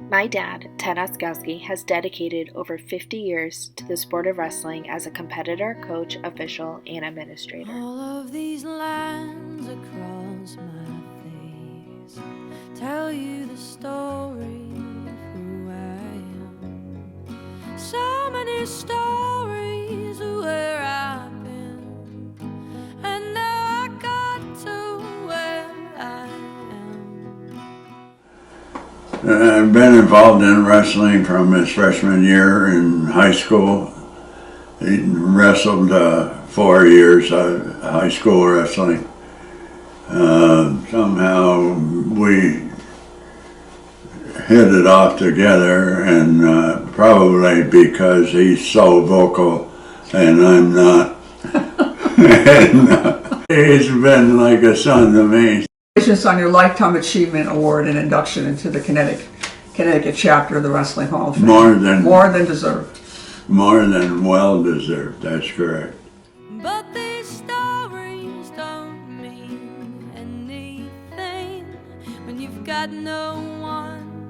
My dad, Ted Oczkowski, has dedicated over 50 years to the sport of wrestling as a competitor, coach, official, and administrator. All of these lines across my face tell you the story of who I am. So many stories of where I've been, and now I got to where I am. I've been involved in wrestling from his freshman year in high school. He wrestled 4 years of high school wrestling. Somehow we hit it off together, and probably because he's so vocal and I'm not. And he's been like a son to me. Congratulations on your Lifetime Achievement Award and induction into the Connecticut chapter of the Wrestling Hall of Fame. More than deserved. More than well deserved, that's correct. But these stories don't mean anything when you've got no one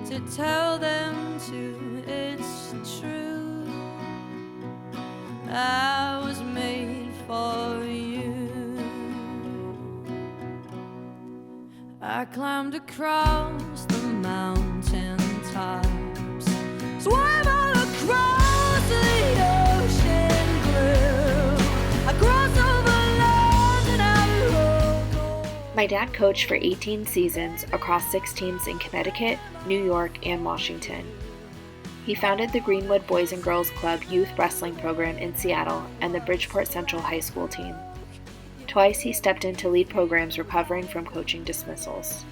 to tell them to. It's true, I was made for you. I climbed across the mountain tops, swam all across the ocean blue. I crossed over land and I rode. My dad coached for 18 seasons across 6 teams in Connecticut, New York, and Washington. He founded the Greenwood Boys and Girls Club youth wrestling program in Seattle and the Bridgeport Central High School team. Twice he stepped in to lead programs recovering from coaching dismissals.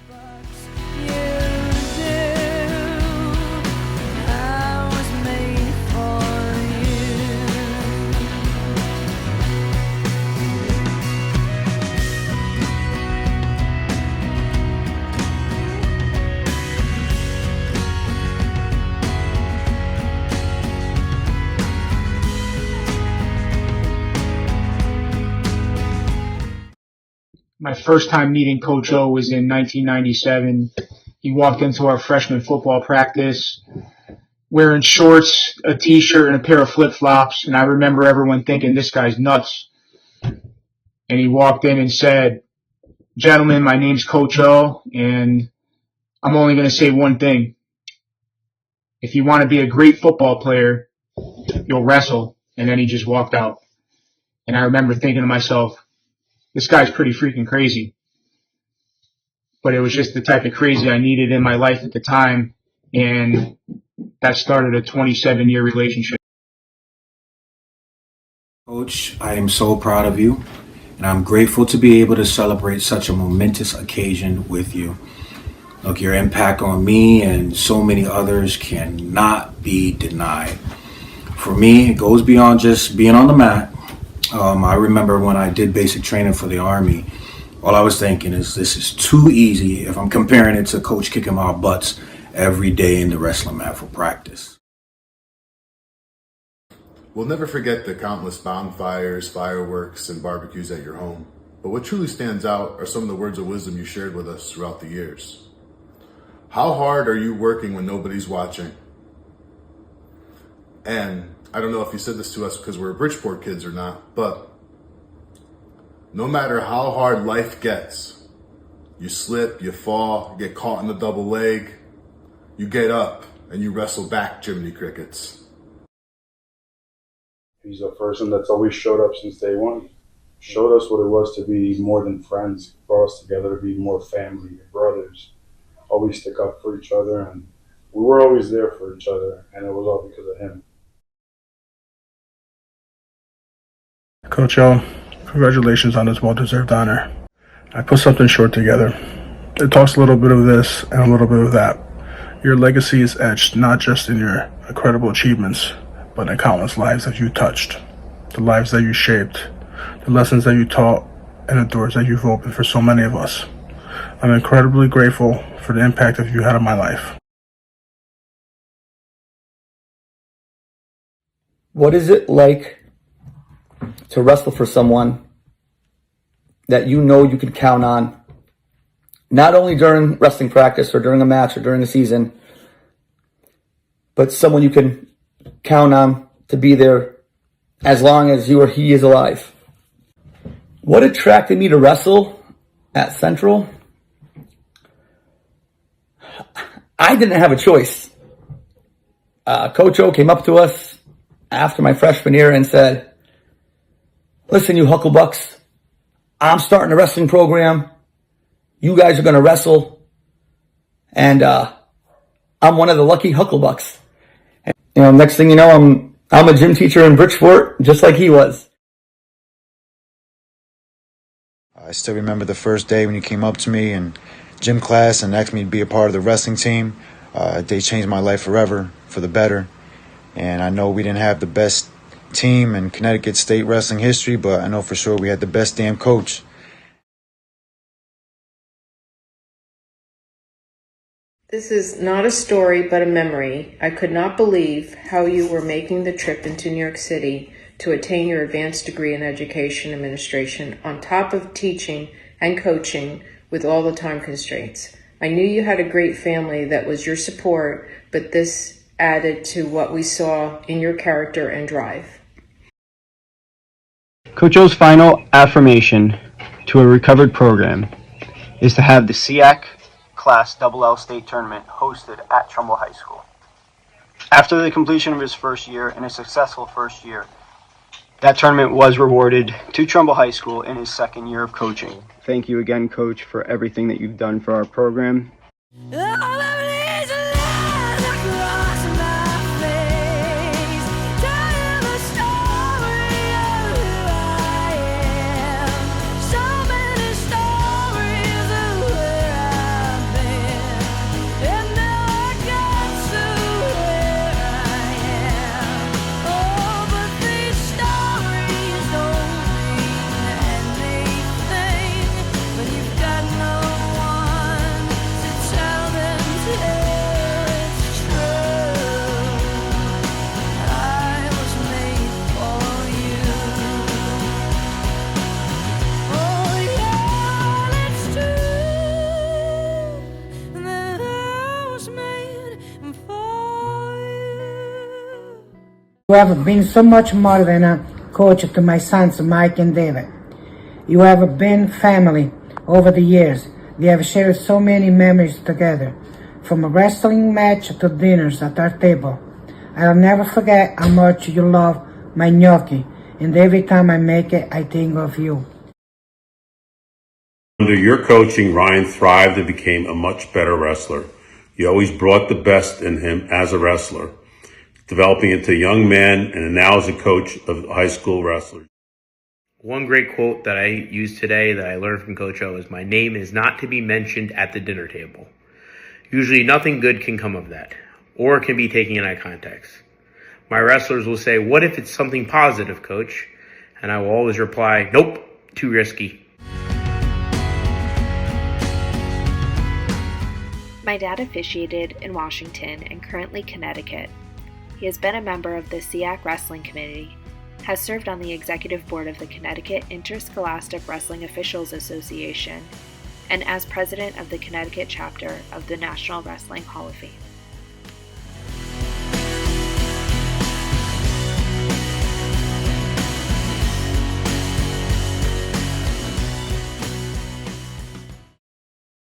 My first time meeting Coach O was in 1997. He walked into our freshman football practice wearing shorts, a t-shirt, and a pair of flip-flops, and I remember everyone thinking, this guy's nuts. And he walked in and said, "Gentlemen, my name's Coach O, and I'm only going to say one thing. If you want to be a great football player, you'll wrestle." And then he just walked out. And I remember thinking to myself, this guy's pretty freaking crazy. But it was just the type of crazy I needed in my life at the time, and that started a 27-year relationship. Coach, I am so proud of you, and I'm grateful to be able to celebrate such a momentous occasion with you. Look, your impact on me and so many others cannot be denied. For me, it goes beyond just being on the mat. I remember when I did basic training for the Army, all I was thinking is this is too easy if I'm comparing it to Coach kicking our butts every day in the wrestling mat for practice. We'll never forget the countless bonfires, fireworks, and barbecues at your home. But what truly stands out are some of the words of wisdom you shared with us throughout the years. How hard are you working when nobody's watching? And I don't know if you said this to us because we're Bridgeport kids or not, but no matter how hard life gets, you slip, you fall, you get caught in the double leg, you get up and you wrestle back Jiminy Crickets. He's a person that's always showed up since day one. Showed us what it was to be more than friends, brought us together to be more family, brothers, always stick up for each other, and we were always there for each other, and it was all because of him. Coach O, congratulations on this well-deserved honor. I put something short together. It talks a little bit of this and a little bit of that. Your legacy is etched not just in your incredible achievements, but in countless lives that you touched, the lives that you shaped, the lessons that you taught, and the doors that you've opened for so many of us. I'm incredibly grateful for the impact that you had on my life. What is it like to wrestle for someone that you know you can count on, not only during wrestling practice or during a match or during a season, but someone you can count on to be there as long as you or he is alive. What attracted me to wrestle at Central? I didn't have a choice. Coach O came up to us after my freshman year and said, "Listen, you Hucklebucks, I'm starting a wrestling program. You guys are going to wrestle. And I'm one of the lucky Hucklebucks." And, next thing you know, I'm a gym teacher in Bridgeport, just like he was. I still remember the first day when you came up to me in gym class and asked me to be a part of the wrestling team. They changed my life forever for the better. And I know we didn't have the best team in Connecticut state wrestling history, but I know for sure we had the best damn coach. This is not a story, but a memory. I could not believe how you were making the trip into New York City to attain your advanced degree in education administration, on top of teaching and coaching with all the time constraints. I knew you had a great family that was your support, but this added to what we saw in your character and drive. Coach O's final affirmation to a recovered program is to have the SEAC Class LL State Tournament hosted at Trumbull High School. After the completion of his first year and a successful first year, that tournament was rewarded to Trumbull High School in his second year of coaching. Thank you again, Coach, for everything that you've done for our program. You have been so much more than a coach to my sons, Mike and David. You have been family over the years. We have shared so many memories together, from a wrestling match to dinners at our table. I'll never forget how much you love my gnocchi, and every time I make it, I think of you. Under your coaching, Ryan thrived and became a much better wrestler. You always brought the best in him as a wrestler, developing into a young man and now as a coach of high school wrestlers. One great quote that I used today that I learned from Coach O is, "My name is not to be mentioned at the dinner table." Usually nothing good can come of that, or can be taken in eye context. My wrestlers will say, "What if it's something positive, Coach?" And I will always reply, "Nope, too risky." My dad officiated in Washington and currently Connecticut. He has been a member of the SEAC Wrestling Committee, has served on the executive board of the Connecticut Interscholastic Wrestling Officials Association, and as president of the Connecticut chapter of the National Wrestling Hall of Fame.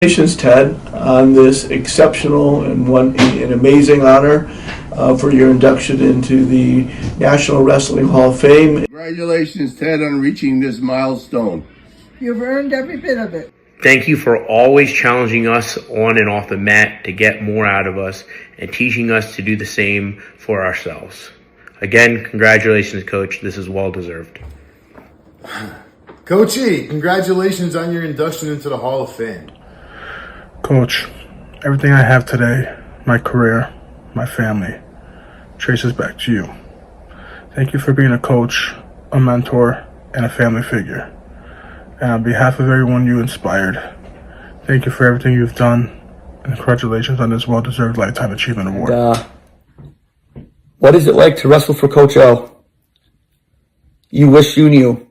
Congratulations, Ted, on this exceptional and an amazing honor for your induction into the National Wrestling Hall of Fame. Congratulations, Ted, on reaching this milestone. You've earned every bit of it. Thank you for always challenging us on and off the mat to get more out of us and teaching us to do the same for ourselves. Again, congratulations, Coach. This is well deserved. Coach E, congratulations on your induction into the Hall of Fame. Coach, everything I have today, my career, my family, traces back to you. Thank you for being a coach, a mentor, and a family figure. And on behalf of everyone you inspired, thank you for everything you've done, and congratulations on this well-deserved Lifetime Achievement Award. What is it like to wrestle for Coach O? You wish you knew.